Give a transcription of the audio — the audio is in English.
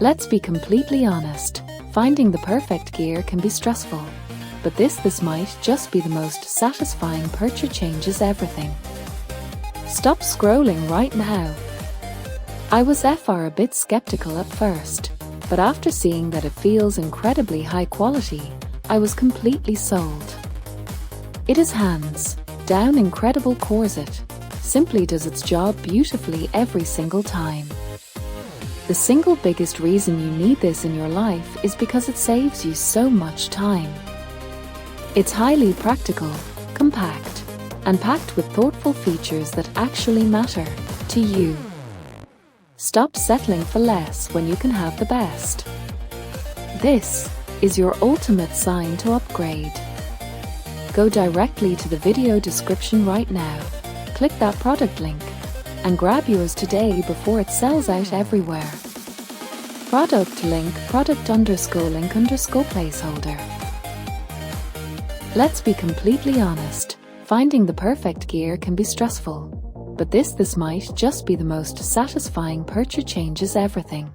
Let's be completely honest, finding the perfect gear can be stressful. But this might just be the most satisfying purchase. Changes everything. Stop scrolling right now. I was a bit skeptical at first, but after seeing that it feels incredibly high quality, I was completely sold. It is hands down incredible corset. Simply does its job beautifully every single time. The single biggest reason you need this in your life is because it saves you so much time. It's highly practical, compact, and packed with thoughtful features that actually matter to you. Stop settling for less when you can have the best. This is your ultimate sign to upgrade. Go directly to the video description right now, click that product link, and grab yours today before it sells out everywhere. Product link, product_link_placeholder. Let's be completely honest, finding the perfect gear can be stressful. But this might just be the most satisfying purchase. Changes everything.